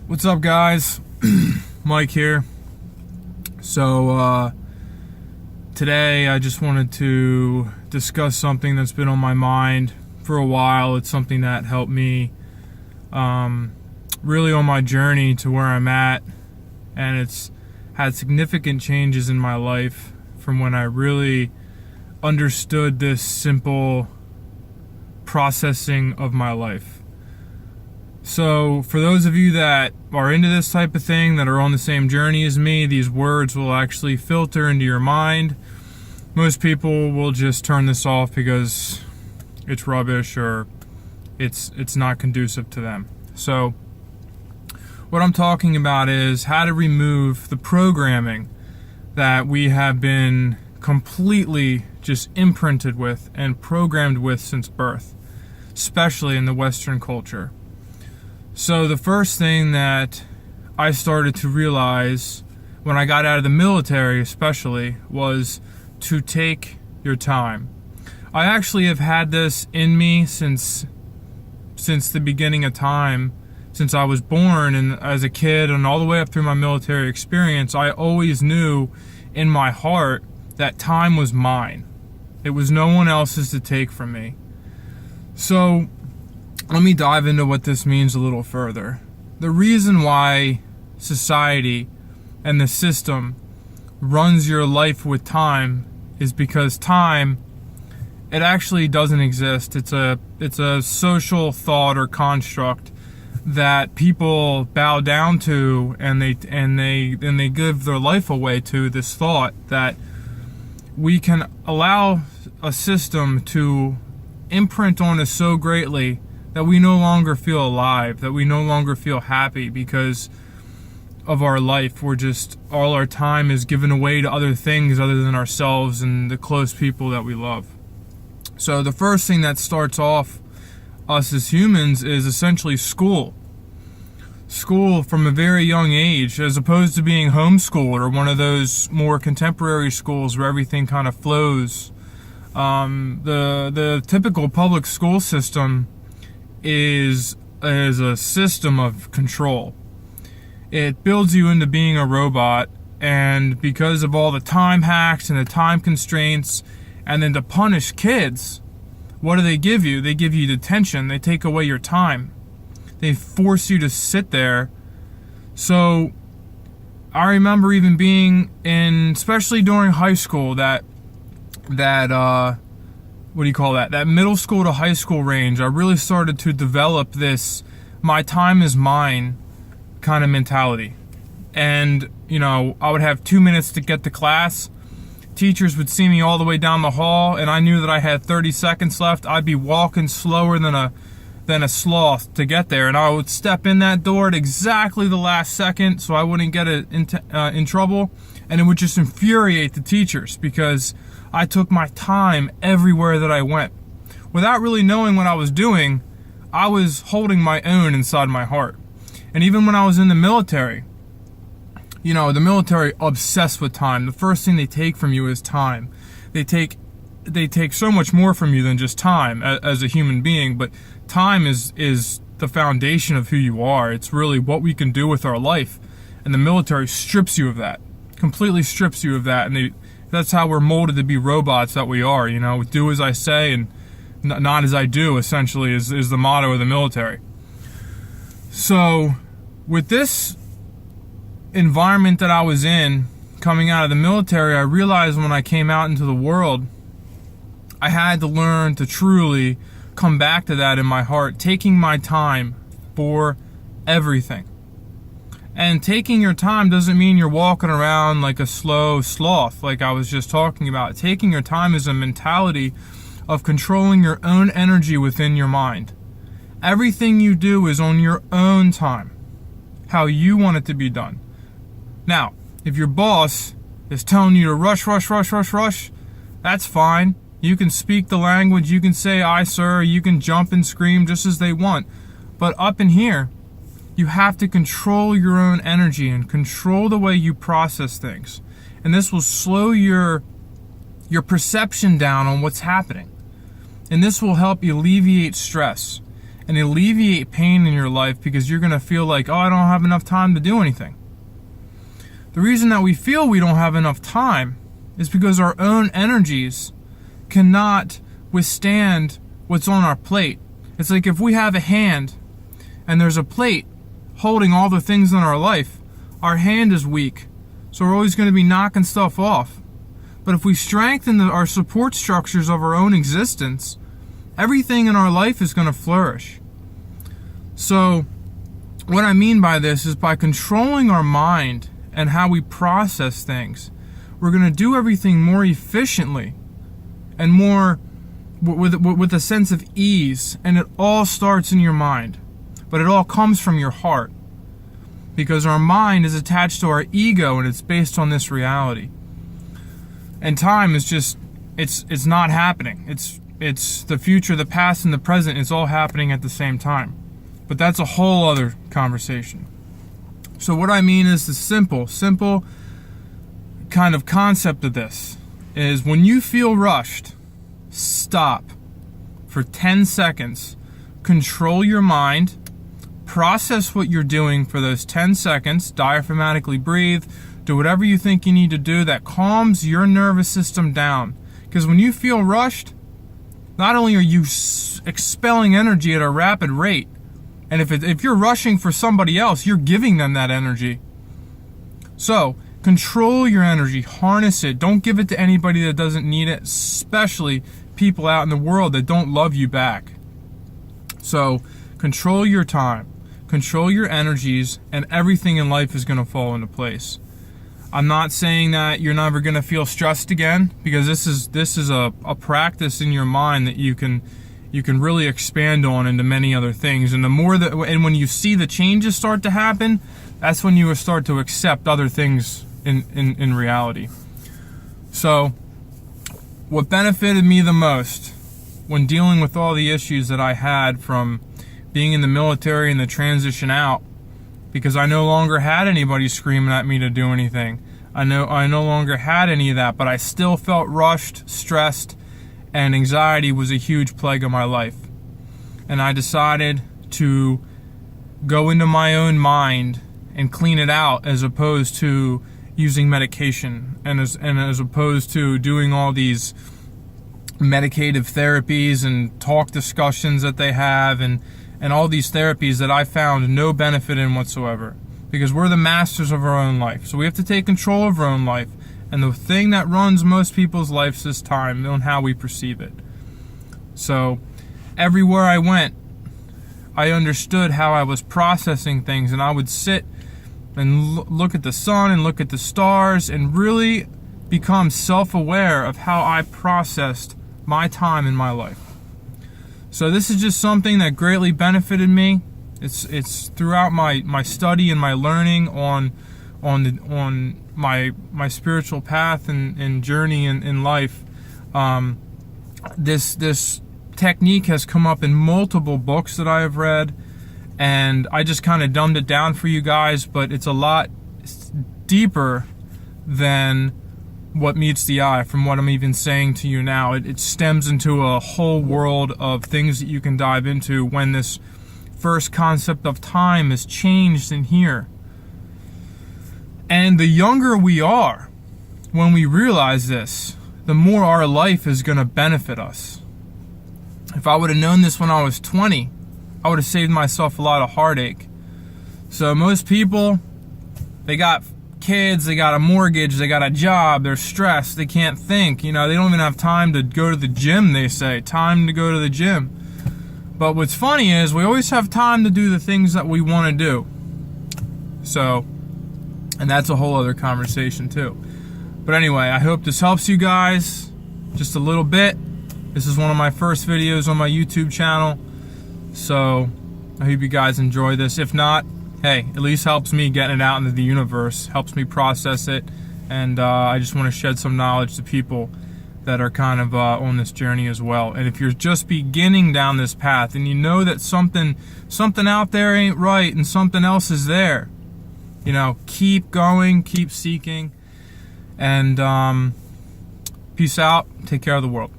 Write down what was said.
What's up, guys? Mike here. So, today I just wanted to discuss something that's been on my mind for a while. It's something that helped me really on my journey to where I'm at, and it's had significant changes in my life from when I really understood this simple processing of my life. So for those of you that are into this type of thing, that are on the same journey as me, these words will actually filter into your mind. Most people will just turn this off because it's rubbish or it's not conducive to them. So what I'm talking about is how to remove the programming that we have been completely just imprinted with and programmed with since birth, especially in the Western culture. So the first thing that I started to realize when I got out of the military especially was to take your time. I actually have had this in me since the beginning of time, since I was born and as a kid and all the way up through my military experience. I always knew in my heart that time was mine. It was no one else's to take from me. So let me dive into what this means a little further. The reason why society and the system runs your life with time is because time, it actually doesn't exist. It's a social thought or construct that people bow down to, and they give their life away to this thought that we can allow a system to imprint on us so greatly that we no longer feel alive, that we no longer feel happy because of our life. All our time is given away to other things other than ourselves and the close people that we love. So the first thing that starts off us as humans is essentially school. School from a very young age, as opposed to being homeschooled or one of those more contemporary schools where everything kind of flows. The typical public school system is a system of control. It builds you into being a robot, and because of all the time hacks and the time constraints, and then to punish kids, what do they give you? They give you detention. They take away your time. They force you to sit there. So I remember even being in, especially during high school, that middle school to high school range, I really started to develop this my time is mine kind of mentality. And, I would have 2 minutes to get to class. Teachers would see me all the way down the hall, and I knew that I had 30 seconds left. I'd be walking slower than a sloth to get there, and I would step in that door at exactly the last second so I wouldn't get in trouble, and it would just infuriate the teachers because I took my time everywhere that I went. Without really knowing what I was doing, I was holding my own inside my heart. And even when I was in the military, the military obsessed with time. The first thing they take from you is time. They take so much more from you than just time as a human being, but time is the foundation of who you are. It's really what we can do with our life. And the military strips you of that, completely strips you of that, and that's how we're molded to be robots that we are. Do as I say and not as I do, essentially, is the motto of the military. So with this environment that I was in coming out of the military, I realized when I came out into the world, I had to learn to truly come back to that in my heart, taking my time for everything. And taking your time doesn't mean you're walking around like a slow sloth, like I was just talking about. Taking your time is a mentality of controlling your own energy within your mind. Everything you do is on your own time, how you want it to be done. Now, if your boss is telling you to rush, that's fine. You can speak the language, you can say, "Aye, sir," you can jump and scream just as they want. But up in here, you have to control your own energy and control the way you process things. And this will slow your perception down on what's happening. And this will help alleviate stress. and alleviate pain in your life, because you're going to feel like, oh, I don't have enough time to do anything. The reason that we feel we don't have enough time is because our own energies cannot withstand what's on our plate. It's like if we have a hand and there's a plate holding all the things in our life, our hand is weak, so we're always going to be knocking stuff off. But if we strengthen our support structures of our own existence, everything in our life is going to flourish. So what I mean by this is, by controlling our mind and how we process things, we're going to do everything more efficiently and more with a sense of ease. And it all starts in your mind, but it all comes from your heart, because our mind is attached to our ego, and it's based on this reality. And time is just, it's not happening. It's the future, the past, and the present. It's all happening at the same time. But that's a whole other conversation. So what I mean is, the simple kind of concept of this is, when you feel rushed, stop for 10 seconds, control your mind, process what you're doing for those 10 seconds, diaphragmatically breathe, do whatever you think you need to do that calms your nervous system down. Because when you feel rushed, not only are you expelling energy at a rapid rate, and if you're rushing for somebody else, you're giving them that energy. So control your energy, harness it. Don't give it to anybody that doesn't need it, especially people out in the world that don't love you back. So control your time, control your energies, and everything in life is going to fall into place. I'm not saying that you're never going to feel stressed again, because this is a practice in your mind that you can really expand on into many other things. And when you see the changes start to happen, that's when you will start to accept other things in reality. So what benefited me the most when dealing with all the issues that I had from being in the military and the transition out, because I no longer had anybody screaming at me to do anything. I no longer had any of that, but I still felt rushed, stressed, and anxiety was a huge plague of my life. And I decided to go into my own mind and clean it out, as opposed to using medication, and as opposed to doing all these medicative therapies and talk discussions that they have, and all these therapies that I found no benefit in whatsoever, because we're the masters of our own life. So we have to take control of our own life, and the thing that runs most people's lives is time, and how we perceive it. So everywhere I went, I understood how I was processing things, and I would sit and look at the sun and look at the stars and really become self-aware of how I processed my time in my life. So this is just something that greatly benefited me. It's throughout my study and my learning on my spiritual path and journey in life. This technique has come up in multiple books that I have read, and I just kind of dumbed it down for you guys, but it's a lot deeper than what meets the eye from what I'm even saying to you now. It stems into a whole world of things that you can dive into when this first concept of time is changed in here. And the younger we are when we realize this, the more our life is going to benefit us. If I would have known this when I was 20, I would have saved myself a lot of heartache. So most people, they got kids, they got a mortgage, they got a job, they're stressed, they can't think. They don't even have time to go to the gym, they say. Time to go to the gym. But what's funny is, we always have time to do the things that we want to do. So, and that's a whole other conversation too. But anyway, I hope this helps you guys just a little bit. This is one of my first videos on my YouTube channel. So I hope you guys enjoy this. If not, hey, at least helps me getting it out into the universe, helps me process it. And I just want to shed some knowledge to people that are kind of on this journey as well. And if you're just beginning down this path and you know that something out there ain't right and something else is there, keep going, keep seeking, and peace out. Take care of the world.